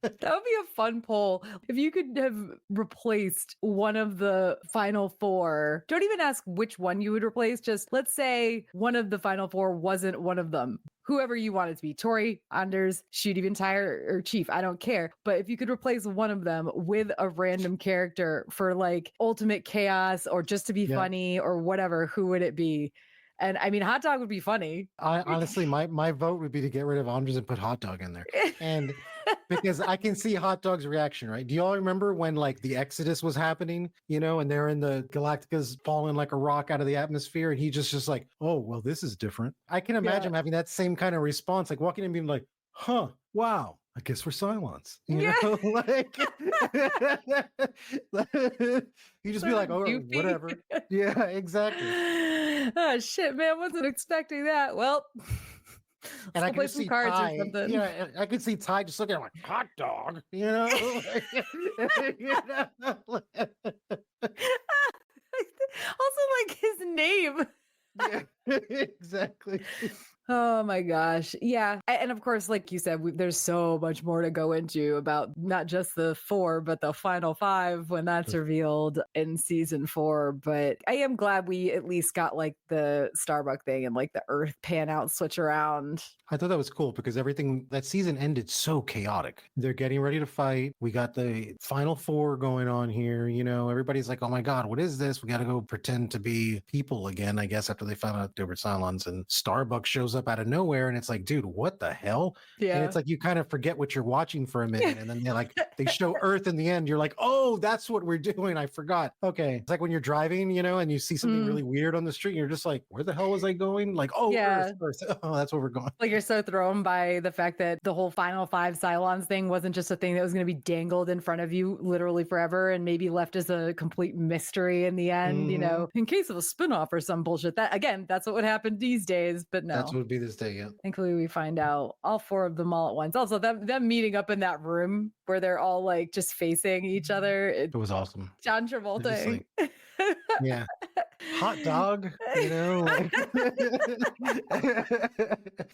would be a fun poll. If you could have replaced one of the final 4, don't even ask which one you would replace. Just let's say one of the final 4 wasn't one of them. whoever you want it to be, Tori, Anders, shoot, even Tyre or Chief, I don't care. But if you could replace one of them with a random character for like ultimate chaos or just to be funny or whatever, who would it be? And I mean, Hot Dog would be funny. I honestly, my vote would be to get rid of Anders and put Hot Dog in there. And because I can see Hot Dog's reaction, right? Do y'all remember when like the Exodus was happening, and they're in the Galactica's falling like a rock out of the atmosphere, and he just like, oh, well, this is different. I can imagine having that same kind of response, like walking in and being like, huh, wow, I guess we're Cylons. Like you just be like, oh, whatever. Yeah, exactly. Oh shit, man, wasn't expecting that. Well, and I could see Ty, I could see Ty just looking at him like, Hot Dog, Also, like his name. Yeah, exactly. Oh my gosh. Yeah. And of course, like you said, there's so much more to go into about not just the 4, but the final 5 when that's revealed in season 4. But I am glad we at least got like the Starbuck thing and like the Earth pan out switch around. I thought that was cool because everything that season ended so chaotic. They're getting ready to fight. We got the final 4 going on here. Everybody's like, oh my God, what is this? We got to go pretend to be people again, I guess, after they found out they were Cylons. And Starbuck shows up out of nowhere and it's like, dude, what the hell? Yeah. And it's like you kind of forget what you're watching for a minute, and then they show Earth in the end. You're like, oh, that's what we're doing. I forgot. Okay. It's like when you're driving, and you see something really weird on the street, and you're just like, where the hell was I going? Like, oh, Earth. Oh, that's where we're going. Like you're so thrown by the fact that the whole final 5 Cylons thing wasn't just a thing that was going to be dangled in front of you literally forever and maybe left as a complete mystery in the end, in case of a spinoff or some bullshit. That again, that's what would happen these days, but no. That's what would be this day, yeah. Thankfully, we find out all 4 of them all at once. Also, them meeting up in that room where they're all like just facing each other. It was awesome. John Travolta. Like, yeah. Hot Dog, like,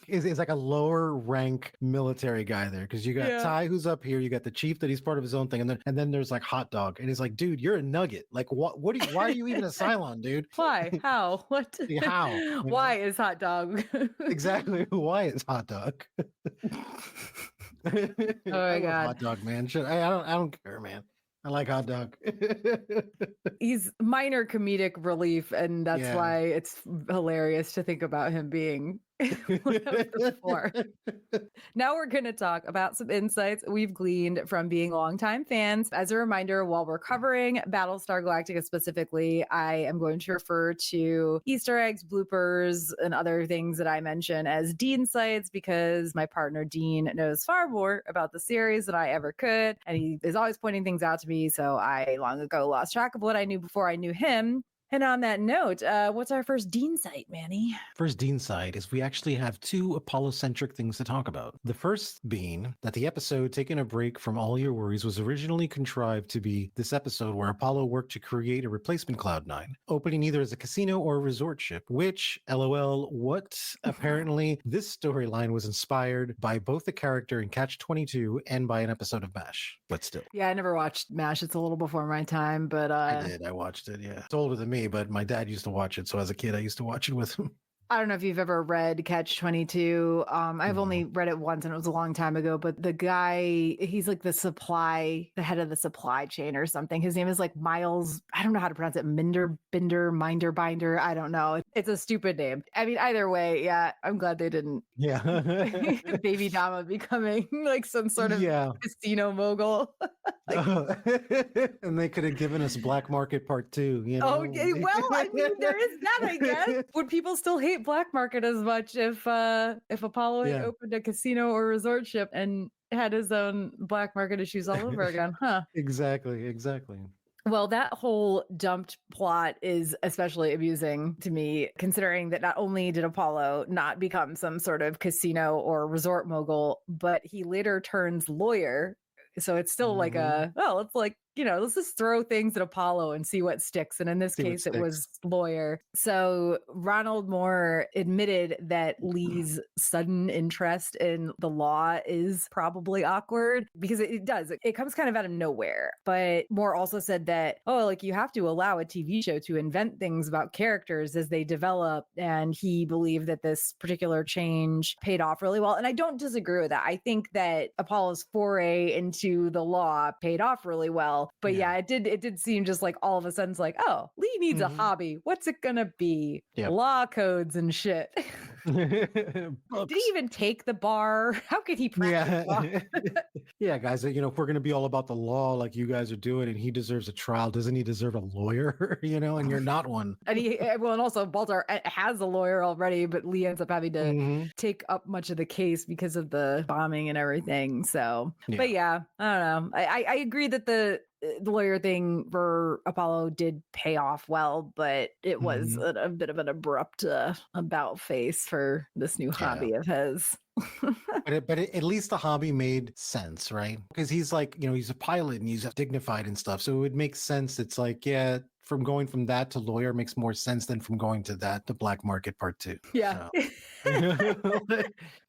it's like a lower rank military guy there because you got Ty who's up here, you got the Chief that he's part of his own thing, and then there's like Hot Dog, and he's like, dude, you're a nugget. Like, why are you even a Cylon, dude? Why? How? What? How? Why is Hot Dog? Exactly. Why is Hot Dog? Oh my God. Hot Dog, man. I don't care, man. I like Hot Dog. He's minor comedic relief, and that's why it's hilarious to think about him being one of the 4. Now we're going to talk about some insights we've gleaned from being longtime fans. As a reminder, while we're covering Battlestar Galactica specifically, I am going to refer to Easter eggs, bloopers, and other things that I mention as Dean sites because my partner Dean knows far more about the series than I ever could, and he is always pointing things out to me, so I long ago lost track of what I knew before I knew him. And on that note, what's our first Dean site, Manny? First Dean site is we actually have 2 Apollo-centric things to talk about. The first being that the episode Taking a Break from All Your Worries was originally contrived to be this episode where Apollo worked to create a replacement Cloud9, opening either as a casino or a resort ship, which, LOL, what? Apparently, this storyline was inspired by both the character in Catch-22 and by an episode of MASH, but still. Yeah, I never watched MASH. It's a little before my time, but... I did. I watched it, yeah. It's older than me, but my dad used to watch it, so as a kid I used to watch it with him. I don't know if you've ever read Catch-22. I've only read it once and it was a long time ago, but the guy, he's like the head of the supply chain or something. His name is like Miles, I don't know how to pronounce it, Binder. I don't know. It's a stupid name. I mean, either way, yeah, I'm glad they didn't. Yeah. Baby Dama becoming like some sort of casino mogul. And they could have given us Black Market Part 2, Oh, well, I mean, there is that, I guess. Would people still hate Black Market as much if Apollo had opened a casino or resort ship and had his own Black Market issues all over again? Huh? Exactly. Well, that whole dumped plot is especially amusing to me, considering that not only did Apollo not become some sort of casino or resort mogul, but he later turns lawyer. So it's still like it's like let's just throw things at Apollo and see what sticks. And in this See what case, it sticks. was lawyer. So Ronald Moore admitted that Lee's sudden interest in the law is probably awkward because it does. It comes kind of out of nowhere. But Moore also said that, you have to allow a TV show to invent things about characters as they develop. And he believed that this particular change paid off really well. And I don't disagree with that. I think that Apollo's foray into the law paid off really well. But yeah, it did seem just like all of a sudden it's like, oh, Lee needs a hobby. What's it gonna be? Yep. Law codes and shit. Did he even take the bar? How could he practice law? Yeah, guys, if we're going to be all about the law like you guys are doing and he deserves a trial, doesn't he deserve a lawyer? And you're not one. And also Baltar has a lawyer already, but Lee ends up having to take up much of the case because of the bombing and everything. So, but yeah, I don't know. I agree that the lawyer thing for Apollo did pay off well, but it was a bit of an abrupt about face for this new hobby of his. but at least the hobby made sense, right? Because he's like, he's a pilot and he's dignified and stuff. So it would make sense. It's like, from going from that to lawyer makes more sense than from going to that to black market part 2. Yeah. So,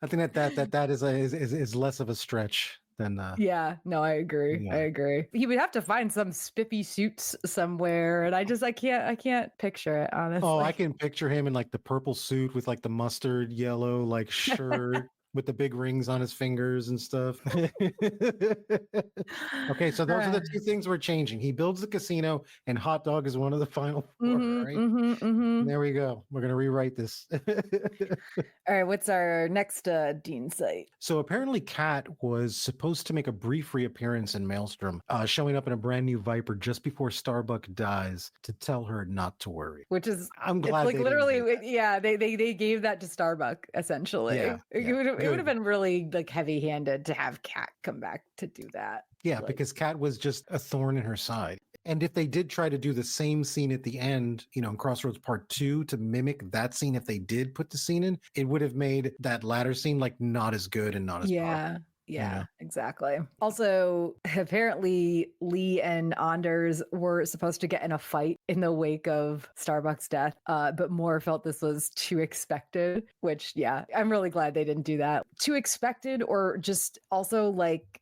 I think that is less of a stretch than yeah, no, I agree. I agree. He would have to find some spiffy suits somewhere, and I can't picture it, honestly. Oh, I can picture him in like the purple suit with like the mustard yellow like shirt with the big rings on his fingers and stuff. Okay, so those are the 2 things we're changing. He builds the casino, and hot dog is one of the final 4, right? There we go. We're gonna rewrite this. All right, what's our next Dean site? So apparently Kat was supposed to make a brief reappearance in Maelstrom, showing up in a brand new Viper just before Starbuck dies to tell her not to worry. Which is, I'm glad like literally, they gave that to Starbuck essentially. It would have been really like heavy-handed to have Kat come back to do that. Yeah, because Kat was just a thorn in her side. And if they did try to do the same scene at the end, in Crossroads Part 2 to mimic that scene, if they did put the scene in, it would have made that latter scene like not as good and not as powerful. Yeah, exactly. Also, apparently Lee and Anders were supposed to get in a fight in the wake of Starbuck's death, but Moore felt this was too expected, which, I'm really glad they didn't do that. Too expected, or just also like...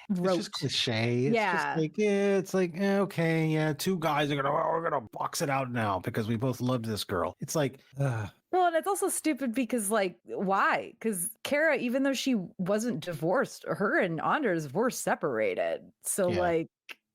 It's just cliche. It's like, okay, 2 guys we're gonna box it out now because we both loved this girl. It's like, well, and it's also stupid because, like, why? Because Kara, even though she wasn't divorced, her and Anders were separated. So, like,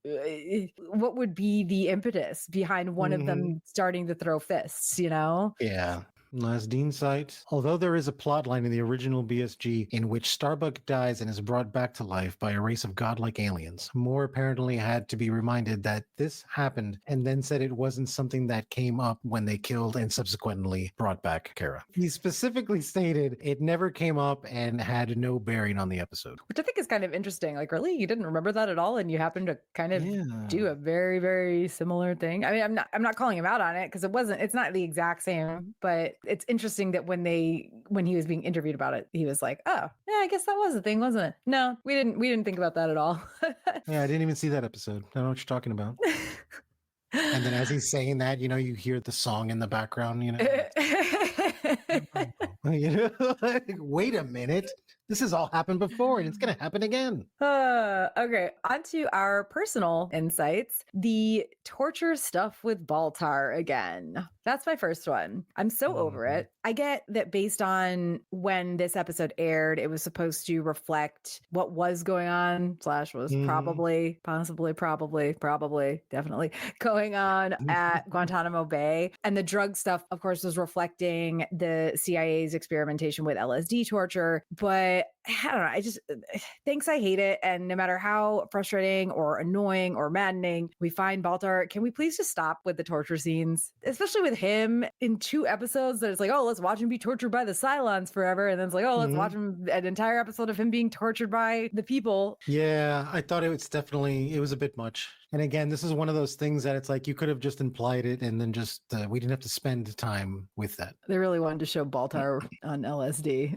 what would be the impetus behind one of them starting to throw fists, Yeah. Last Dean site. Although there is a plot line in the original BSG in which Starbuck dies and is brought back to life by a race of godlike aliens, Moore apparently had to be reminded that this happened and then said it wasn't something that came up when they killed and subsequently brought back Kara. He specifically stated it never came up and had no bearing on the episode. Which I think is kind of interesting. Like, really? You didn't remember that at all? And you happened to kind of do a very, very similar thing? I mean, I'm not calling him out on it because it's not the exact same, but it's interesting that when he was being interviewed about it, he was like, "Oh, yeah, I guess that was a thing, wasn't it?" No, we didn't think about that at all. Yeah, I didn't even see that episode. I don't know what you're talking about. And then as he's saying that, you hear the song in the background, like, wait a minute. This has all happened before and it's going to happen again. Okay, on to our personal insights. The torture stuff with Baltar again. That's my first one. I'm so over it. I get that based on when this episode aired, it was supposed to reflect what was going on, / was probably, possibly, probably, definitely going on at Guantanamo Bay. And the drug stuff, of course, was reflecting the CIA's experimentation with LSD torture. But I don't know. Thanks, I hate it. And no matter how frustrating or annoying or maddening we find Baltar, can we please just stop with the torture scenes? Especially with him in 2 episodes that it's like, oh, let's watch him be tortured by the Cylons forever. And then it's like, oh, let's watch him an entire episode of him being tortured by the people. Yeah, I thought it was a bit much. And again, this is one of those things that it's like you could have just implied it and then just we didn't have to spend time with that. They really wanted to show Baltar on LSD.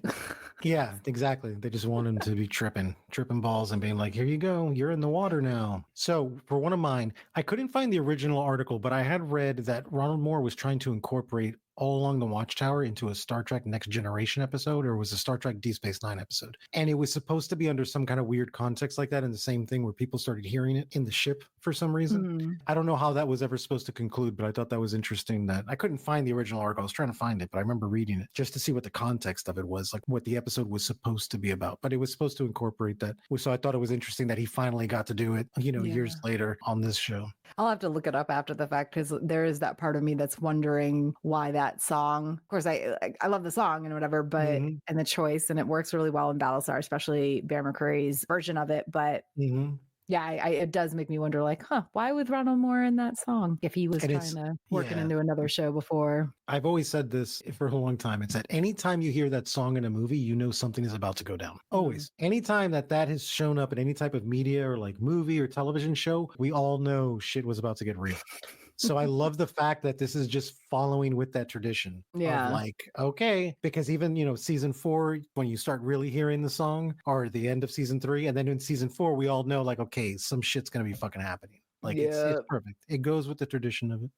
Yeah, exactly. They just want him to be tripping balls and being like, here you go, you're in the water now. So for one of mine, I couldn't find the original article, but I had read that Ronald Moore was trying to incorporate All Along the Watchtower into a Star Trek Next Generation episode, or it was a Star Trek Deep Space Nine episode. And it was supposed to be under some kind of weird context like that, and the same thing where people started hearing it in the ship for some reason. I don't know how that was ever supposed to conclude, but I thought that was interesting that I couldn't find the original article. I was trying to find it, but I remember reading it just to see what the context of it was, like what the episode was supposed to be about. But it was supposed to incorporate that. So I thought it was interesting that he finally got to do it, years later on this show. I'll have to look it up after the fact because there is that part of me that's wondering why that song. Of course, I love the song and whatever, but and the choice, and it works really well in Battlestar, especially Bear McCreary's version of it. But yeah, it does make me wonder, like, why with Ronald Moore in that song if he was trying to work it into another show before? I've always said this for a long time. It's that anytime you hear that song in a movie, you know something is about to go down. Always. Anytime that has shown up in any type of media or like movie or television show, we all know shit was about to get real. So I love the fact that this is just following with that tradition of like, okay, because even, season 4, when you start really hearing the song, or the end of season 3, and then in season 4, we all know like, okay, some shit's going to be fucking happening. Like it's perfect. It goes with the tradition of it.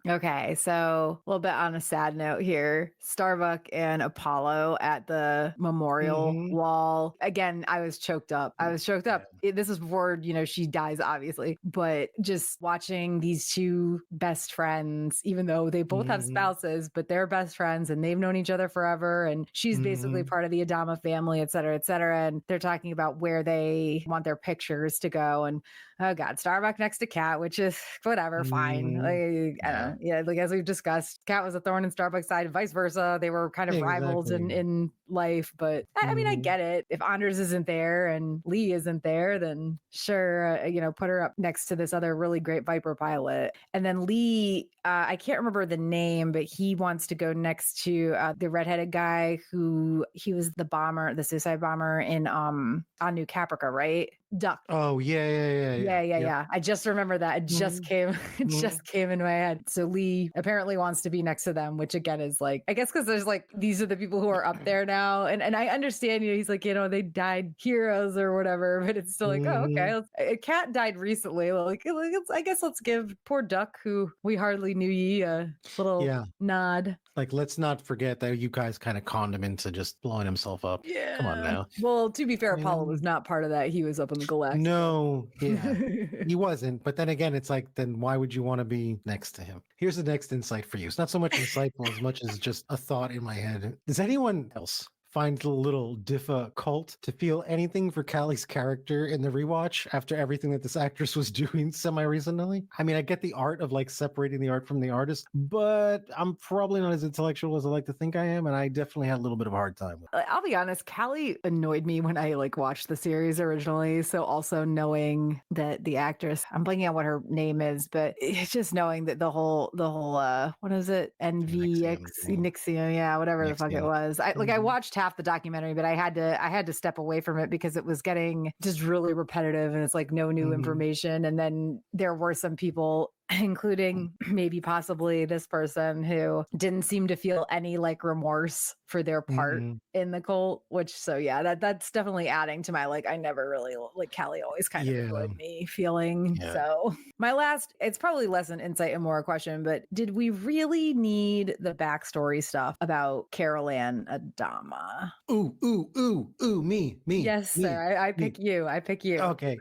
Okay, so a little bit on a sad note here. Starbuck and Apollo at the memorial wall. Again, I was choked up. This was before, she dies, obviously. But just watching these two best friends, even though they both have spouses, but they're best friends and they've known each other forever. And she's basically part of the Adama family, et cetera, et cetera. And they're talking about where they want their pictures to go. And oh God, Starbuck next to Kat, which is whatever, fine. Like, I don't know. Yeah, like as we've discussed, Kat was a thorn in Starbuck's side, vice versa. They were kind of rivals in life. But I mean, I get it. If Anders isn't there and Lee isn't there, then sure, put her up next to this other really great Viper pilot. And then Lee, I can't remember the name, but he wants to go next to the redheaded guy who he was the suicide bomber in on New Caprica, right? Duck. Oh yeah. I just remember that. It just came in my head. So Lee apparently wants to be next to them, which again is like, I guess because there's like, these are the people who are up there now. And I understand, he's like, they died heroes or whatever, but it's still like, oh, okay. A cat died recently. Like, I guess let's give poor Duck, who we hardly knew a little nod. Like, let's not forget that you guys kind of conned him into just blowing himself up. Yeah. Come on now. Well, to be fair, Apollo was not part of that. He was up in the Galactic. No, he wasn't. But then again, it's like, then why would you want to be next to him? Here's the next insight for you. It's not so much insightful as much as just a thought in my head. Does anyone else find it a little difficult to feel anything for Callie's character in the rewatch after everything that this actress was doing semi-recently? I mean, I get the art of like separating the art from the artist, but I'm probably not as intellectual as I like to think I am, and I definitely had a little bit of a hard time with it. I'll be honest, Callie annoyed me when I like watched the series originally, so also knowing that the actress, I'm blanking on what her name is, but it's just knowing that the whole what is it? Nixium, whatever the fuck it was. I watched half the documentary, but I had to step away from it because it was getting just really repetitive and it's like no new information. And then there were some people, including maybe possibly this person, who didn't seem to feel any like remorse for their part in the cult, which that's definitely adding to my like, I never really like Callie always kind of annoyed me feeling. So my last, it's probably less an insight and more a question, but did we really need the backstory stuff about Carol Ann Adama? Me. Yes, sir. I pick you. Okay.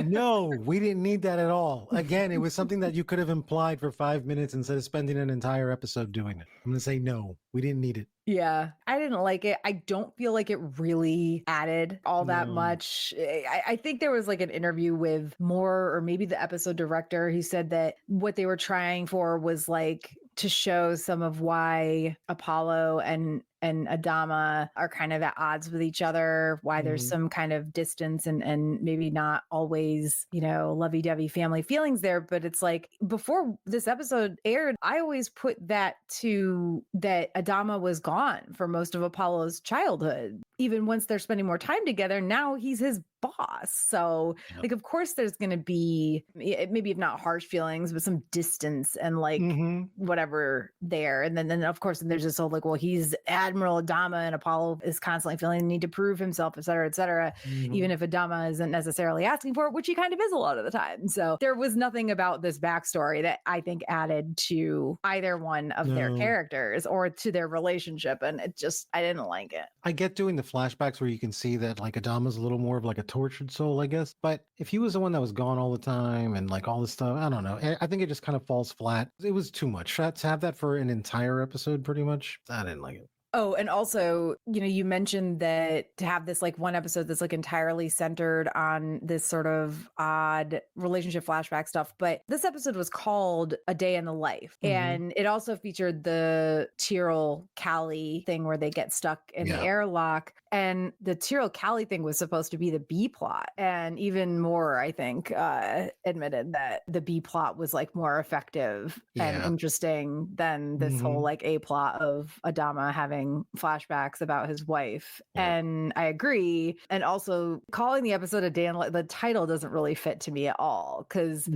No, we didn't need that at all. Again, it was something that you could have implied for 5 minutes instead of spending an entire episode doing it. I'm going to say no, we didn't need it. Yeah, I didn't like it. I don't feel like it really added all that much. I think there was like an interview with Moore or maybe the episode director who said that what they were trying for was like to show some of why Apollo and Adama are kind of at odds with each other, why there's some kind of distance and maybe not always, lovey-dovey family feelings there. But it's like before this episode aired, I always put that to that Adama was gone for most of Apollo's childhood. Even once they're spending more time together, now he's his boss. So like, of course there's going to be maybe if not harsh feelings, but some distance and like whatever there. And then of course, there's this whole like, well, he's at Admiral Adama, and Apollo is constantly feeling the need to prove himself, et cetera, even if Adama isn't necessarily asking for it, which he kind of is a lot of the time. So there was nothing about this backstory that I think added to either one of their characters or to their relationship. And it just, I didn't like it. I get doing the flashbacks where you can see that like Adama's a little more of like a tortured soul, I guess. But if he was the one that was gone all the time and like all this stuff, I don't know. I think it just kind of falls flat. It was too much. To have that for an entire episode, pretty much, I didn't like it. Oh, and also, you know, you mentioned that to have this like one episode that's like entirely centered on this sort of odd relationship flashback stuff. But this episode was called A Day in the Life. And it also featured the Tyrell Callie thing where they get stuck in the airlock. And the Tyrell Callie thing was supposed to be the B plot. And even more, I think, admitted that the B plot was like more effective and interesting than this whole like A plot of Adama having flashbacks about his wife. And I agree. And also calling the episode A Day in the title doesn't really fit to me at all. Because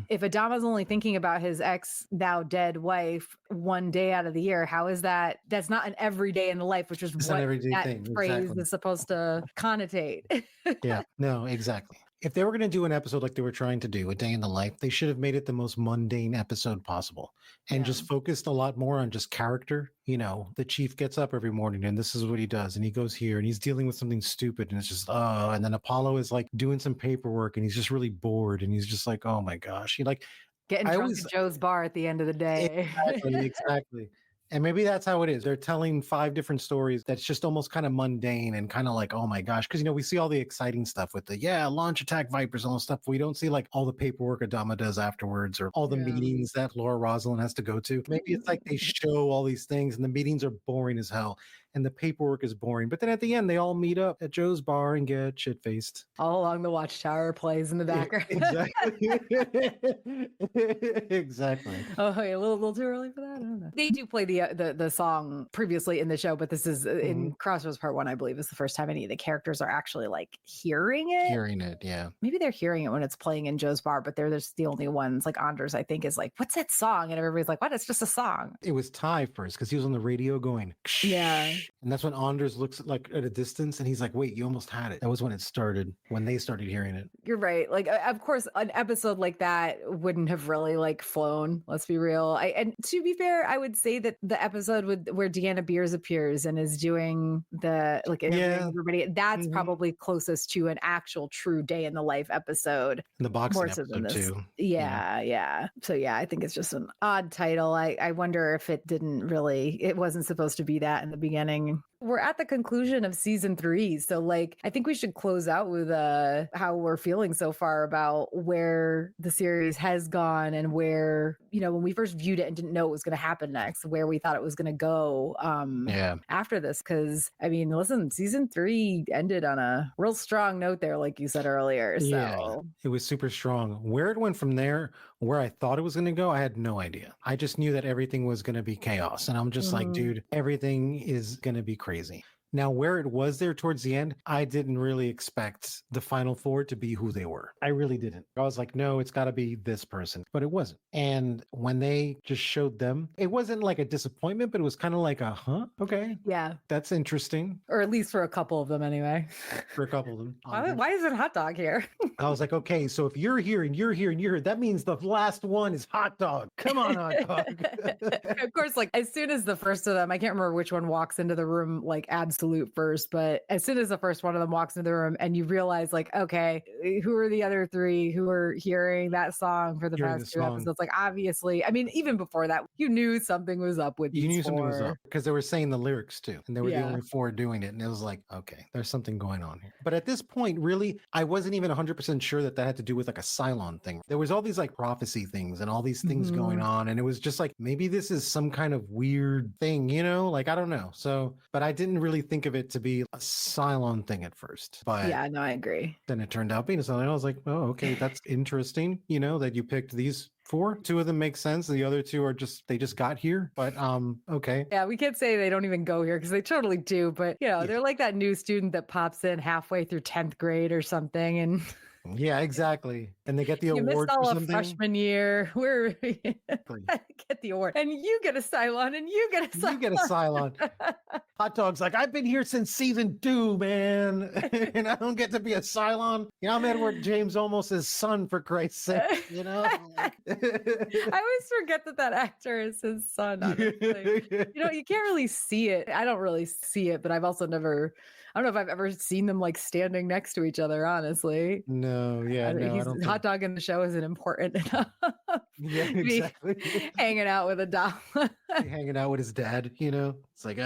if Adama's only thinking about his ex, now dead wife one day out of the year, how is that? That's not an everyday in the life, which is what that phrase is supposed to connotate. Yeah, no, exactly. If they were going to do an episode like they were trying to do, A Day in the Life, they should have made it the most mundane episode possible and just focused a lot more on just character. You know, the chief gets up every morning and this is what he does. And he goes here and he's dealing with something stupid and it's just, and then Apollo is like doing some paperwork and he's just really bored and he's just like, oh my gosh. He like getting drunk at Joe's bar at the end of the day. Exactly. And maybe that's how it is. They're telling 5 different stories that's just almost kind of mundane and kind of like, oh my gosh. Because, you know, we see all the exciting stuff with the, launch attack Vipers and all the stuff. We don't see like all the paperwork Adama does afterwards or all the meetings that Laura Rosalind has to go to. Maybe it's like they show all these things and the meetings are boring as hell and the paperwork is boring. But then at the end, they all meet up at Joe's bar and get shit-faced. All along the Watchtower plays in the background. Exactly. Oh, hey, a little too early for that? I don't know. They do play the song previously in the show, but this is in Crossroads Part 1, I believe, is the first time any of the characters are actually like hearing it. Hearing it, yeah. Maybe they're hearing it when it's playing in Joe's bar, but they're just the only ones. Like Anders, I think, is like, what's that song? And everybody's like, what? It's just a song. It was Ty first because he was on the radio going, yeah. And that's when Anders looks like at a distance and he's like, wait, you almost had it. That was when it started, when they started hearing it. You're right. Like, of course, an episode like that wouldn't have really like flown. Let's be real. And to be fair, I would say that the episode where Deanna Beers appears and is doing the like everybody, that's probably closest to an actual true day in the life episode. And the boxing episode too. Yeah. So yeah, I think it's just an odd title. I wonder if it wasn't supposed to be that in the beginning. We're at the conclusion of season 3. So like, I think we should close out with how we're feeling so far about where the series has gone and where, you know, when we first viewed it and didn't know what was going to happen next, where we thought it was going to go after this. Cause I mean, listen, season 3 ended on a real strong note there, like you said earlier. So yeah, it was super strong. Where it went from there, where I thought it was going to go, I had no idea. I just knew that everything was going to be chaos. And I'm just like, dude, everything is going to be crazy. Now, where it was there towards the end, I didn't really expect the final 4 to be who they were. I really didn't. I was like, no, it's got to be this person, but it wasn't. And when they just showed them, it wasn't like a disappointment, but it was kind of like okay. Yeah. That's interesting. Or at least for a couple of them anyway. For a couple of them. Why is it hot dog here? I was like, okay, so if you're here and you're here and you're here, that means the last one is hot dog. Come on, hot dog. Of course, like as soon as the first of them, I can't remember which one walks into the room, like absolute first, but as soon as the first one of them walks into the room and you realize like, okay, who are the other 3 who are hearing that song for the past 2 episodes? Like obviously, I mean, even before that, you knew something was up with these 4. You knew something was up because they were saying the lyrics too. And they were the only 4 doing it. And it was like, okay, there's something going on here. But at this point, really, I wasn't even 100% sure that had to do with like a Cylon thing. There was all these like prophecy things and all these things going on. And it was just like, maybe this is some kind of weird thing, you know, like, I don't know. So, but I didn't really think of it to be a Cylon thing at first. But yeah, no, I agree. Then it turned out being a Cylon. I was like, oh, okay, that's interesting, you know, that you picked these 4. 2 of them make sense. The other 2 are they just got here. But okay. Yeah, we can't say they don't even go here because they totally do. But you know, they're like that new student that pops in halfway through 10th grade or something and yeah, exactly. And they get the award missed all for of something. Freshman year. We're get the award. And you get a Cylon and you get a Cylon. You get a Cylon. Hot Dog's like, I've been here since season 2, man, and I don't get to be a Cylon. You know, I'm Edward James Olmos' son, for Christ's sake, you know? I always forget that actor is his son, honestly. You can't really see it. I don't really see it, but I've also never, I don't know if I've ever seen them like standing next to each other, honestly. No, yeah, no, I don't Hot Dog in the show isn't important enough. Yeah, exactly. Hanging out with a doll. Hanging out with his dad, you know? It's like,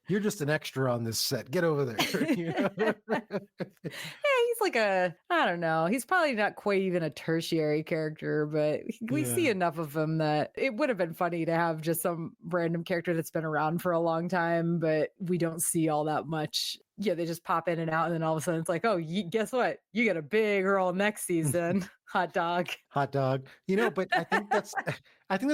you're just an extra on this set. Get over there. You know? Yeah, he's like I don't know. He's probably not quite even a tertiary character, but we see enough of him that it would have been funny to have just some random character that's been around for a long time, but we don't see all that much. Yeah, they just pop in and out, and then all of a sudden it's like, oh, guess what? You get a big role next season. Hot Dog. You know, but I think that's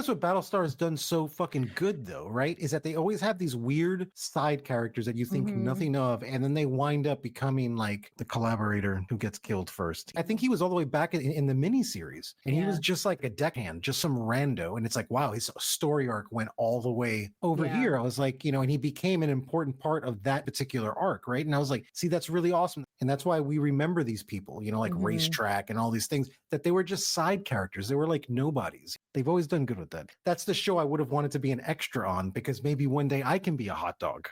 what Battlestar has done so fucking good, though, right? Is that they always have these weird side characters that you think nothing of, and then they wind up becoming like the collaborator who gets killed first. I think he was all the way back in the miniseries, and he was just like a deckhand, just some rando, and it's like, wow, his story arc went all the way over here. I was like, and he became an important part of that particular arc, right? And I was like, see, that's really awesome, and that's why we remember these people, like Racetrack and all these things, that they were just side characters. They were like nobodies. They've always done good with that. That's the show I would have wanted to be an extra on, because maybe one day I can be a hot dog,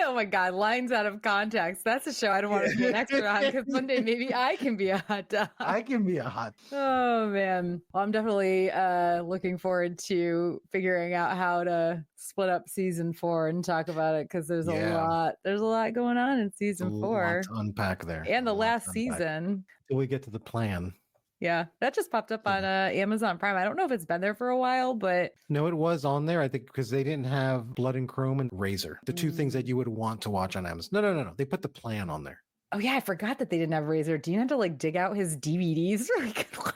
Oh my God, lines out of context. That's a show I don't want to be an extra on, because one day maybe I can be a hot dog. I can be a hot. Oh man. Well, I'm definitely looking forward to figuring out how to split up season 4 and talk about it, because there's a lot going on in season 4 to unpack there. And the last season. Till we get to the plan. Yeah, that just popped up on Amazon Prime. I don't know if it's been there for a while, but... No, it was on there, I think, because they didn't have Blood and Chrome and Razor, the two things that you would want to watch on Amazon. No. They put the plan on there. Oh yeah, I forgot that they didn't have Razor. Do you have to like dig out his DVDs?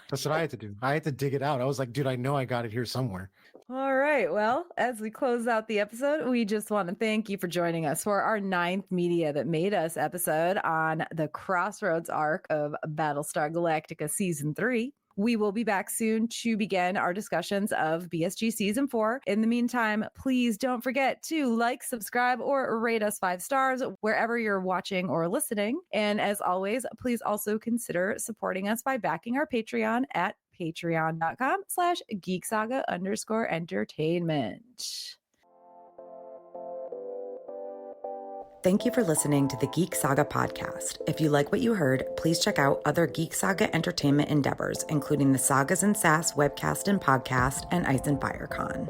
That's what I had to do. I had to dig it out. I was like, dude, I know I got it here somewhere. All right. Well, as we close out the episode, we just want to thank you for joining us for our 9th Media That Made Us episode on the Crossroads Arc of Battlestar Galactica Season 3. We will be back soon to begin our discussions of BSG Season 4. In the meantime, please don't forget to like, subscribe, or rate us 5 stars wherever you're watching or listening. And as always, please also consider supporting us by backing our Patreon at patreon.com/geeksaga_entertainment. Thank you for listening to the Geek Saga Podcast. If you like what you heard, please check out other Geek Saga entertainment endeavors, including the Sagas and Sass webcast and podcast and Ice and Fire Con.